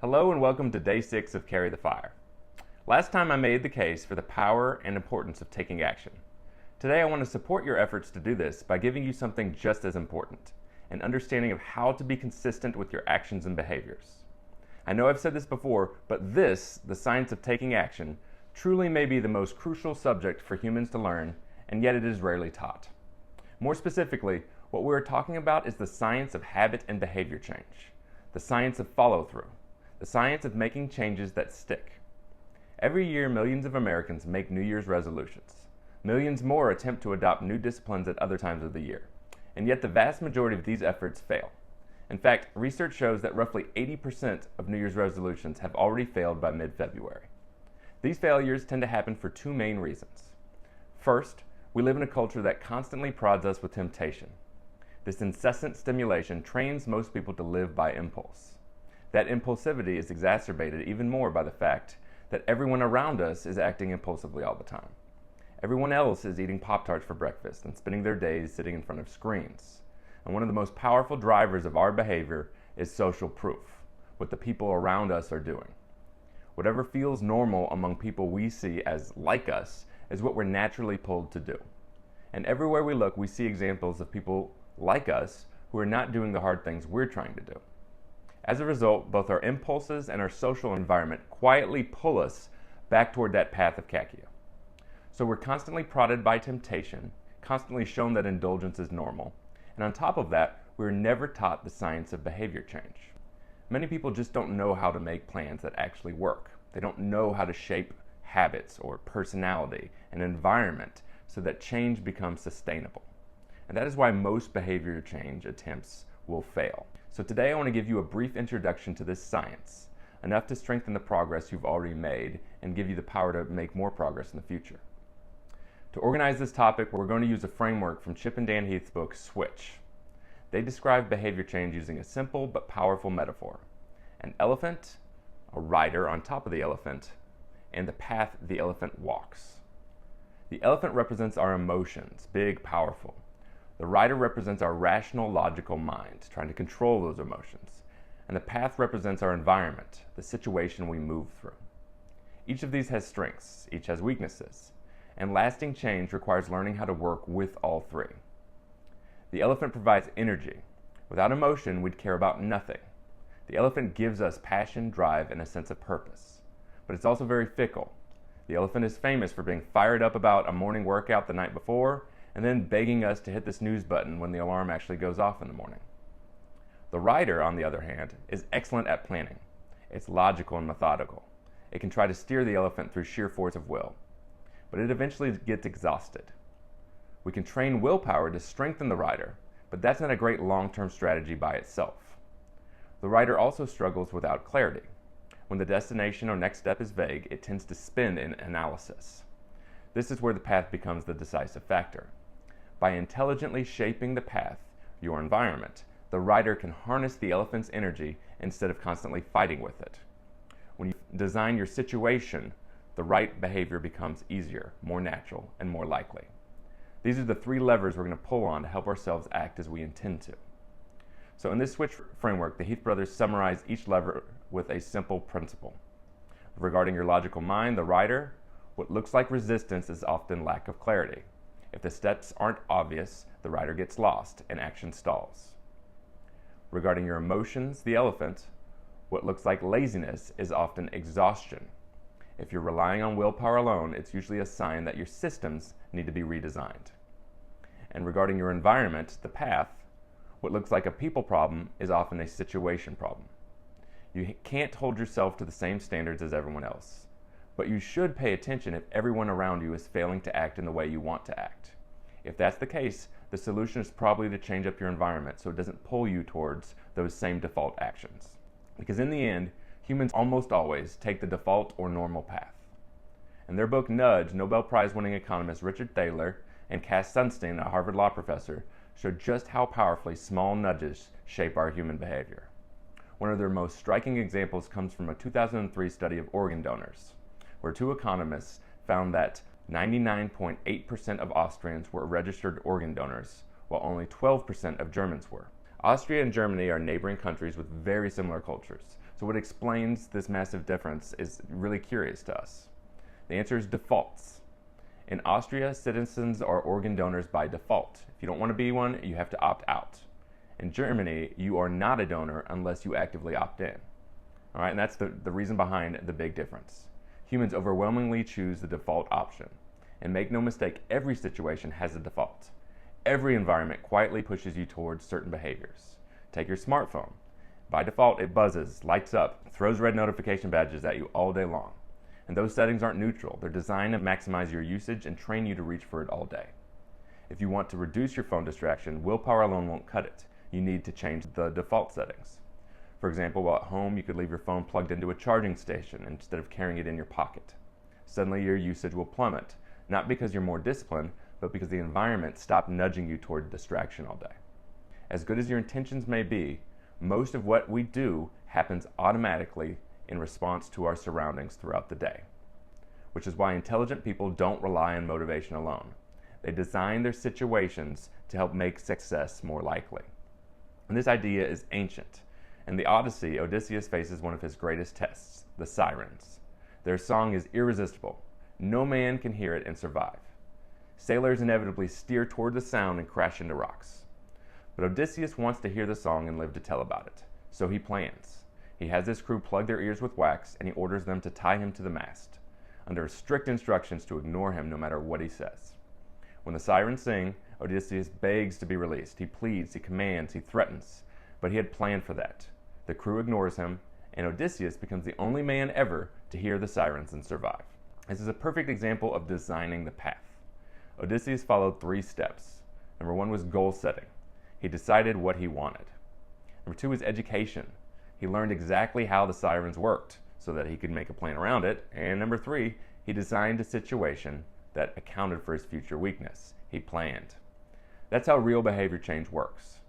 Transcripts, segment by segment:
Hello and welcome to Day 6 of Carry the Fire. Last time I made the case for the power and importance of taking action. Today I want to support your efforts to do this by giving you something just as important, an understanding of how to be consistent with your actions and behaviors. I know I've said this before, but this, the science of taking action, truly may be the most crucial subject for humans to learn, and yet it is rarely taught. More specifically, what we're talking about is the science of habit and behavior change, the science of follow-through, the science of making changes that stick. Every year, millions of Americans make New Year's resolutions. Millions more attempt to adopt new disciplines at other times of the year. And yet the vast majority of these efforts fail. In fact, research shows that roughly 80% of New Year's resolutions have already failed by mid-February. These failures tend to happen for two main reasons. First, we live in a culture that constantly prods us with temptation. This incessant stimulation trains most people to live by impulse. That impulsivity is exacerbated even more by the fact that everyone around us is acting impulsively all the time. Everyone else is eating Pop-Tarts for breakfast and spending their days sitting in front of screens. And one of the most powerful drivers of our behavior is social proof, what the people around us are doing. Whatever feels normal among people we see as like us is what we're naturally pulled to do. And everywhere we look, we see examples of people like us who are not doing the hard things we're trying to do. As a result, both our impulses and our social environment quietly pull us back toward that path of Kakya. So we're constantly prodded by temptation, constantly shown that indulgence is normal, and on top of that, we're never taught the science of behavior change. Many people just don't know how to make plans that actually work. They don't know how to shape habits or personality and environment so that change becomes sustainable. And that is why most behavior change attempts will fail. So today I want to give you a brief introduction to this science, enough to strengthen the progress you've already made and give you the power to make more progress in the future. To organize this topic, we're going to use a framework from Chip and Dan Heath's book, Switch. They describe behavior change using a simple but powerful metaphor: an elephant, a rider on top of the elephant, and the path the elephant walks. The elephant represents our emotions, big, powerful. The rider represents our rational, logical mind, trying to control those emotions. And the path represents our environment, the situation we move through. Each of these has strengths, each has weaknesses, and lasting change requires learning how to work with all three. The elephant provides energy. Without emotion, we'd care about nothing. The elephant gives us passion, drive, and a sense of purpose. But it's also very fickle. The elephant is famous for being fired up about a morning workout the night before, and then begging us to hit the snooze button when the alarm actually goes off in the morning. The rider, on the other hand, is excellent at planning. It's logical and methodical. It can try to steer the elephant through sheer force of will, but it eventually gets exhausted. We can train willpower to strengthen the rider, but that's not a great long-term strategy by itself. The rider also struggles without clarity. When the destination or next step is vague, it tends to spin in analysis. This is where the path becomes the decisive factor. By intelligently shaping the path, your environment, the rider can harness the elephant's energy instead of constantly fighting with it. When you design your situation, the right behavior becomes easier, more natural, and more likely. These are the three levers we're going to pull on to help ourselves act as we intend to. So in this Switch framework, the Heath brothers summarize each lever with a simple principle. Regarding your logical mind, the rider, what looks like resistance is often lack of clarity. If the steps aren't obvious, the rider gets lost and action stalls. Regarding your emotions, the elephant, what looks like laziness is often exhaustion. If you're relying on willpower alone, it's usually a sign that your systems need to be redesigned. And regarding your environment, the path, what looks like a people problem is often a situation problem. You can't hold yourself to the same standards as everyone else. But you should pay attention if everyone around you is failing to act in the way you want to act. If that's the case, the solution is probably to change up your environment so it doesn't pull you towards those same default actions. Because in the end, humans almost always take the default or normal path. In their book Nudge, Nobel Prize-winning economists Richard Thaler and Cass Sunstein, a Harvard law professor, showed just how powerfully small nudges shape our human behavior. One of their most striking examples comes from a 2003 study of organ donors, where two economists found that 99.8% of Austrians were registered organ donors, while only 12% of Germans were. Austria and Germany are neighboring countries with very similar cultures, So what explains this massive difference is really curious to us. The answer is defaults. In Austria, citizens are organ donors by default. If you don't want to be one, you have to opt out. In Germany, you are not a donor unless you actively opt in. All right, and that's the reason behind the big difference. Humans overwhelmingly choose the default option. And make no mistake, every situation has a default. Every environment quietly pushes you towards certain behaviors. Take your smartphone. By default, it buzzes, lights up, throws red notification badges at you all day long. And those settings aren't neutral. They're designed to maximize your usage and train you to reach for it all day. If you want to reduce your phone distraction, willpower alone won't cut it. You need to change the default settings. For example, while at home, you could leave your phone plugged into a charging station instead of carrying it in your pocket. Suddenly, your usage will plummet, not because you're more disciplined, but because the environment stopped nudging you toward distraction all day. As good as your intentions may be, most of what we do happens automatically in response to our surroundings throughout the day, which is why intelligent people don't rely on motivation alone. They design their situations to help make success more likely. And this idea is ancient. In the Odyssey, Odysseus faces one of his greatest tests, the Sirens. Their song is irresistible. No man can hear it and survive. Sailors inevitably steer toward the sound and crash into rocks. But Odysseus wants to hear the song and live to tell about it. So he plans. He has his crew plug their ears with wax, and he orders them to tie him to the mast, under strict instructions to ignore him no matter what he says. When the sirens sing, Odysseus begs to be released. He pleads, he commands, he threatens. But he had planned for that. The crew ignores him, and Odysseus becomes the only man ever to hear the sirens and survive. This is a perfect example of designing the path. Odysseus followed 3 steps. Number 1 was goal setting. He decided what he wanted. Number 2 was education. He learned exactly how the sirens worked so that he could make a plan around it. And number 3, he designed a situation that accounted for his future weakness. He planned. That's how real behavior change works.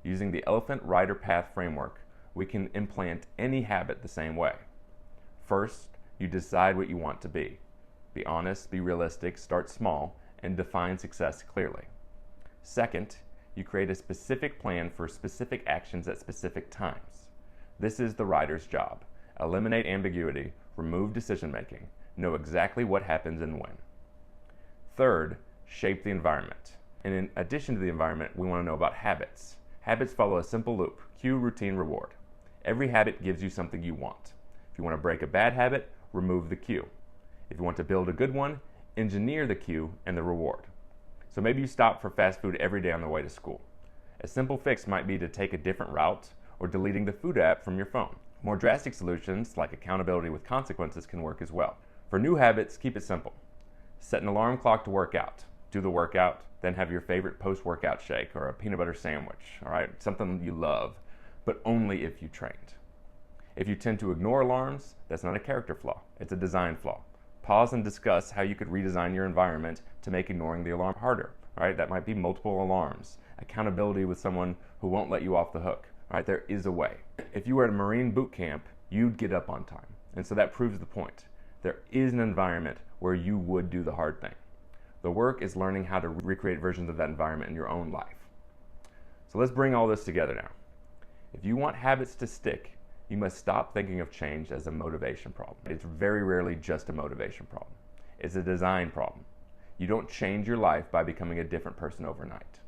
Using the Elephant Rider Path framework, we can implant any habit the same way. First, you decide what you want to be. Be honest, be realistic, start small, and define success clearly. Second, you create a specific plan for specific actions at specific times. This is the rider's job. Eliminate ambiguity, remove decision making, know exactly what happens and when. Third, shape the environment. And in addition to the environment, we want to know about habits. Habits follow a simple loop: cue, routine, reward. Every habit gives you something you want. If you want to break a bad habit, remove the cue. If you want to build a good one, engineer the cue and the reward. So maybe you stop for fast food every day on the way to school. A simple fix might be to take a different route or deleting the food app from your phone. More drastic solutions, like accountability with consequences, can work as well. For new habits, keep it simple. Set an alarm clock to work out. Do the workout, then have your favorite post-workout shake or a peanut butter sandwich, all right? Something you love, but only if you trained. If you tend to ignore alarms, that's not a character flaw, it's a design flaw. Pause and discuss how you could redesign your environment to make ignoring the alarm harder, right? That might be multiple alarms, accountability with someone who won't let you off the hook, right? There is a way. If you were at a Marine boot camp, you'd get up on time. And so that proves the point. There is an environment where you would do the hard thing. The work is learning how to recreate versions of that environment in your own life. So let's bring all this together now. If you want habits to stick, you must stop thinking of change as a motivation problem. It's very rarely just a motivation problem. It's a design problem. You don't change your life by becoming a different person overnight.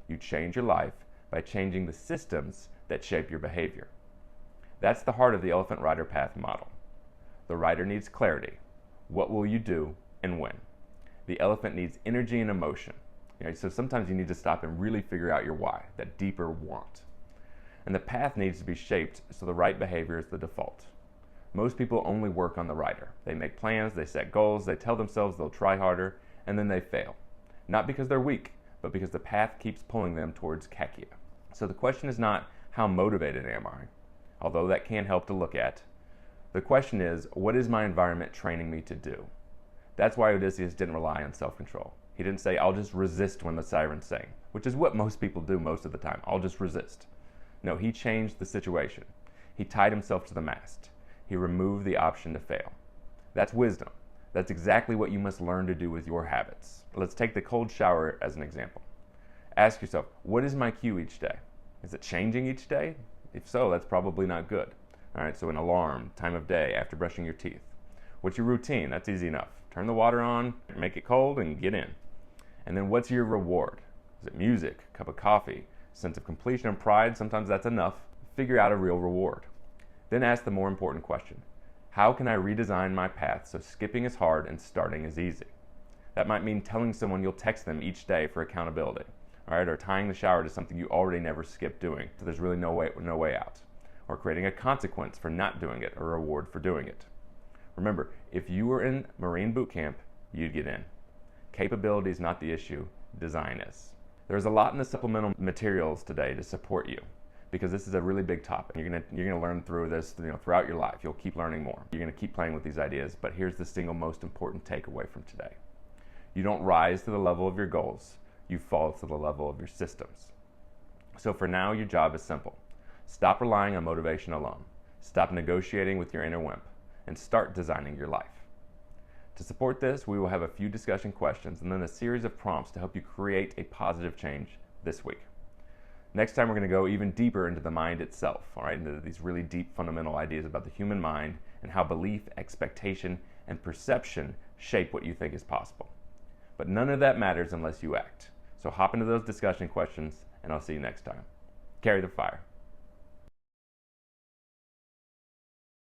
You change your life by changing the systems that shape your behavior. That's the heart of the Elephant Rider Path model. The rider needs clarity. What will you do and when? The elephant needs energy and emotion. So sometimes you need to stop and really figure out your why, that deeper want. And the path needs to be shaped so the right behavior is the default. Most people only work on the rider. They make plans, they set goals, they tell themselves they'll try harder, and then they fail. Not because they're weak, but because the path keeps pulling them towards Kakia. So the question is not, how motivated am I? Although that can help to look at. The question is, what is my environment training me to do? That's why Odysseus didn't rely on self-control. He didn't say, I'll just resist when the sirens sing, which is what most people do most of the time. I'll just resist. No, he changed the situation. He tied himself to the mast. He removed the option to fail. That's wisdom. That's exactly what you must learn to do with your habits. Let's take the cold shower as an example. Ask yourself, what is my cue each day? Is it changing each day? If so, that's probably not good. All right, so an alarm, time of day, after brushing your teeth. What's your routine? That's easy enough. Turn the water on, make it cold, and get in. And then what's your reward? Is it music, a cup of coffee, sense of completion and pride? Sometimes that's enough. Figure out a real reward. Then ask the more important question. How can I redesign my path so skipping is hard and starting is easy? That might mean telling someone you'll text them each day for accountability, all right, or tying the shower to something you already never skip doing, so there's really no way out, or creating a consequence for not doing it, or a reward for doing it. Remember, if you were in Marine boot camp, you'd get in. Capability is not the issue, design is. There's a lot in the supplemental materials today to support you, because this is a really big topic. You're gonna learn through this, throughout your life. You'll keep learning more. You're gonna keep playing with these ideas, but here's the single most important takeaway from today. You don't rise to the level of your goals, you fall to the level of your systems. So for now, your job is simple. Stop relying on motivation alone. Stop negotiating with your inner wimp, and start designing your life. To support this, we will have a few discussion questions and then a series of prompts to help you create a positive change this week. Next time, we're going to go even deeper into the mind itself, all right, into these really deep fundamental ideas about the human mind and how belief, expectation, and perception shape what you think is possible. But none of that matters unless you act. So hop into those discussion questions, and I'll see you next time. Carry the fire.